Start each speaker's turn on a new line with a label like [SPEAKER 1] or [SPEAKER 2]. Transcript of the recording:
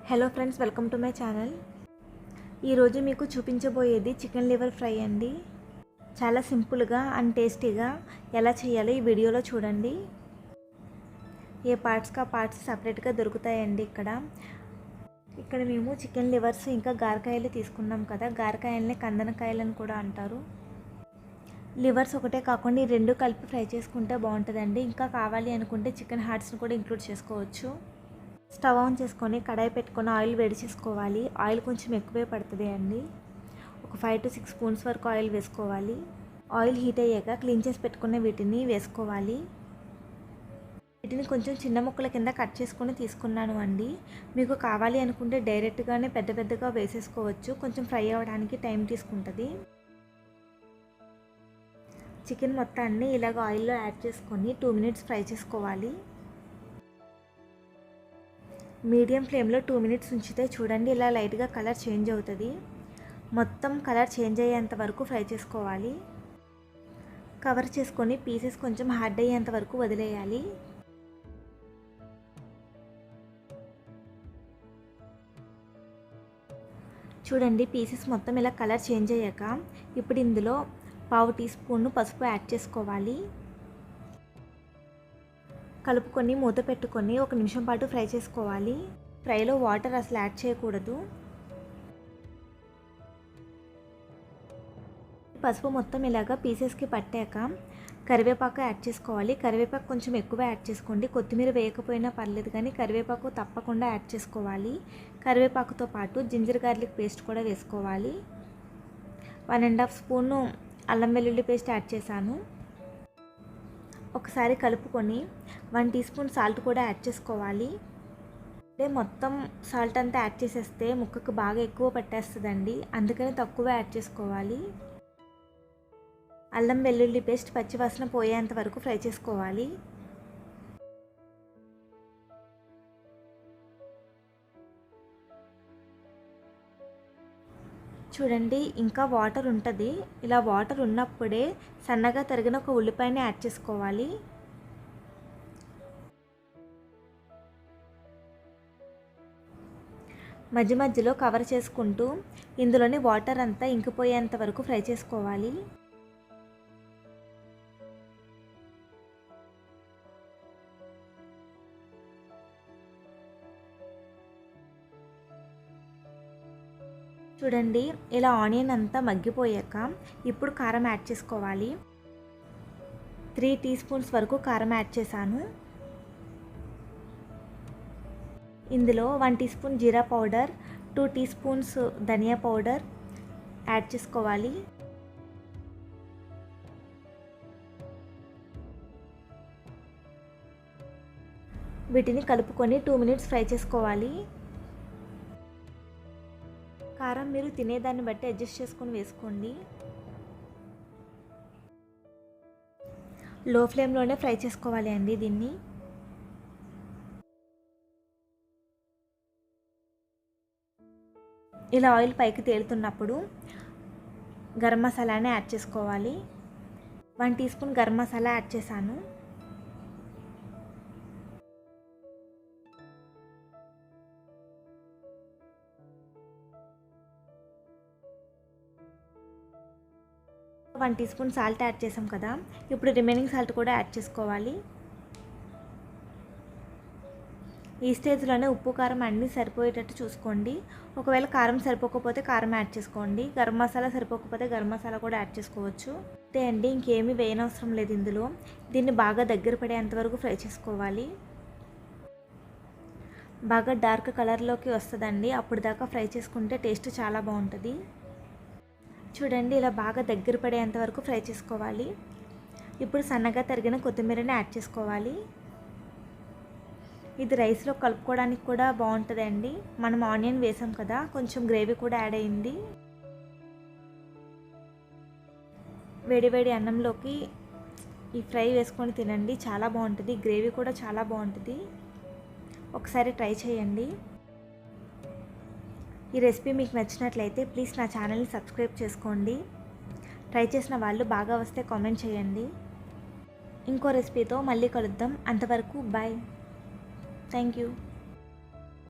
[SPEAKER 1] Hello friends, welcome to my channel. ఈరోజు మీకు చూపించబోయేది chicken liver fry అండి. చాలా సింపుల్గా అండ్ టేస్టీగా ఎలా చేయాలో ఈ వీడియోలో చూడండి. ఏ పార్ట్స్కి ఆ పార్ట్స్ సపరేట్గా దొరుకుతాయండి. ఇక్కడ మేము చికెన్ లివర్స్ ఇంకా గారకాయలు తీసుకున్నాం కదా. గారకాయలని కందనకాయలని కూడా అంటారు. లివర్స్ ఒకటే కాకుండా ఈ రెండు కలిపి ఫ్రై చేసుకుంటే బాగుంటుందండి. ఇంకా కావాలి అనుకుంటే చికెన్ హార్ట్స్ని కూడా ఇంక్లూడ్ చేసుకోవచ్చు. స్టవ్ ఆన్ చేసుకొని కడాయి పెట్టుకొని ఆయిల్ వేడి చేసుకోవాలి. ఆయిల్ కొంచెం ఎక్కువే పడుతుంది అండి. ఒక 5 to 6 స్పూన్స్ వరకు ఆయిల్ వేసుకోవాలి. ఆయిల్ హీట్ అయ్యాక క్లీన్ చేసి పెట్టుకున్న వీటిని వేసుకోవాలి. వీటిని కొంచెం చిన్న ముక్కల కింద కట్ చేసుకొని తీసుకున్నాను అండి. మీకు కావాలి అనుకుంటే డైరెక్ట్గానే పెద్దగా వేసేసుకోవచ్చు. కొంచెం ఫ్రై అవ్వడానికి టైం తీసుకుంటుంది. చికెన్ మొత్తాన్ని ఇలాగ ఆయిల్లో యాడ్ చేసుకొని 2 minutes ఫ్రై చేసుకోవాలి. మీడియం ఫ్లేమ్లో 2 minutes ఉంచితే చూడండి ఇలా లైట్గా కలర్ చేంజ్ అవుతుంది. మొత్తం కలర్ చేంజ్ అయ్యేంత వరకు ఫ్రై చేసుకోవాలి. కవర్ చేసుకొని పీసెస్ కొంచెం హార్డ్ అయ్యేంత వరకు వదిలేయాలి. చూడండి పీసెస్ మొత్తం ఇలా కలర్ చేంజ్ అయ్యాక ఇప్పుడు ఇందులో 1/2 teaspoon పసుపు యాడ్ చేసుకోవాలి. కలుపుకొని మూత పెట్టుకొని 1 నిమిషం పాటు ఫ్రై చేసుకోవాలి. ఫ్రైలో వాటర్ అసలు యాడ్ చేయకూడదు. పసుపు మొత్తం ఇలాగా పీసెస్కి పట్టాక కరివేపాకు యాడ్ చేసుకోవాలి. కరివేపాకు కొంచెం ఎక్కువ యాడ్ చేసుకోండి. కొత్తిమీర వేయకపోయినా పర్లేదు, కానీ కరివేపాకు తప్పకుండా యాడ్ చేసుకోవాలి. కరివేపాకుతో పాటు జింజర్ గార్లిక్ పేస్ట్ కూడా వేసుకోవాలి. 1.5 స్పూన్ అల్లం వెల్లుల్లి పేస్ట్ యాడ్ చేశాను. ఒకసారి కలుపుకొని 1 teaspoon సాల్ట్ కూడా యాడ్ చేసుకోవాలి. అంటే మొత్తం సాల్ట్ అంతా యాడ్ చేసేస్తే ముక్కకు బాగా ఎక్కువ పట్టేస్తుందండి. అందుకని తక్కువ యాడ్ చేసుకోవాలి. అల్లం వెల్లుల్లి పేస్ట్ పచ్చివాసన పోయేంత వరకు ఫ్రై చేసుకోవాలి. చూడండి ఇంకా వాటర్ ఉంటుంది. ఇలా వాటర్ ఉన్నప్పుడే సన్నగా తరిగిన ఒక ఉల్లిపాయని యాడ్ చేసుకోవాలి. మధ్యలో కవర్ చేసుకుంటూ ఇందులోని వాటర్ అంతా ఇంకిపోయేంత వరకు ఫ్రై చేసుకోవాలి. చూడండి ఇలా ఆనియన్ అంతా మగ్గిపోయాక ఇప్పుడు కారం యాడ్ చేసుకోవాలి. 3 teaspoons వరకు కారం యాడ్ చేశాను. ఇందులో 1 teaspoon జీరా పౌడర్, 2 teaspoons ధనియా పౌడర్ యాడ్ చేసుకోవాలి. వీటిని కలుపుకొని 2 minutes ఫ్రై చేసుకోవాలి. కారం మీరు తినేదాన్ని బట్టి అడ్జస్ట్ చేసుకొని వేసుకోండి. లో ఫ్లేమ్లోనే ఫ్రై చేసుకోవాలి అండి దీన్ని. ఇలా ఆయిల్ పైకి తేలుతున్నప్పుడు గరం మసాలాని యాడ్ చేసుకోవాలి. 1 teaspoon గరం మసాలా యాడ్ చేశాను. వన్ teaspoon సాల్ట్ యాడ్ చేసాం కదా. ఇప్పుడు రిమైనింగ్ సాల్ట్ కూడా యాడ్ చేసుకోవాలి. ఈ స్టేజ్లోనే ఉప్పు కారం అన్నీ సరిపోయేటట్టు చూసుకోండి. ఒకవేళ కారం సరిపోకపోతే కారం యాడ్ చేసుకోండి. గరం మసాలా సరిపోకపోతే గరం మసాలా కూడా యాడ్ చేసుకోవచ్చు. అంతే అండి, ఇంకేమీ వేయనవసరం లేదు ఇందులో. దీన్ని బాగా దగ్గర పడేంతవరకు ఫ్రై చేసుకోవాలి. బాగా డార్క్ కలర్లోకి వస్తుందండి. అప్పుడు దాకా ఫ్రై చేసుకుంటే టేస్ట్ చాలా బాగుంటుంది. చూడండి ఇలా బాగా దగ్గర పడేంత వరకు ఫ్రై చేసుకోవాలి. ఇప్పుడు సన్నగా తరిగిన కొత్తిమీరని యాడ్ చేసుకోవాలి. ఇది రైస్లో కలుపుకోవడానికి కూడా బాగుంటుందండి. మనం ఆనియన్ వేసాం కదా, కొంచెం గ్రేవీ కూడా యాడ్ అయింది. వేడి అన్నంలోకి ఈ ఫ్రై వేసుకొని తినండి, చాలా బాగుంటుంది. గ్రేవీ కూడా చాలా బాగుంటుంది. ఒకసారి ట్రై చేయండి. ఈ రెసిపీ మీకు నచ్చినట్లయితే ప్లీజ్ నా ఛానల్ని సబ్స్క్రైబ్ చేసుకోండి. ట్రై చేసిన వాళ్ళు బాగా వస్తే కామెంట్ చేయండి. ఇంకో రెసిపీతో మళ్ళీ కలుద్దాం. అంతవరకు బాయ్. Thank you.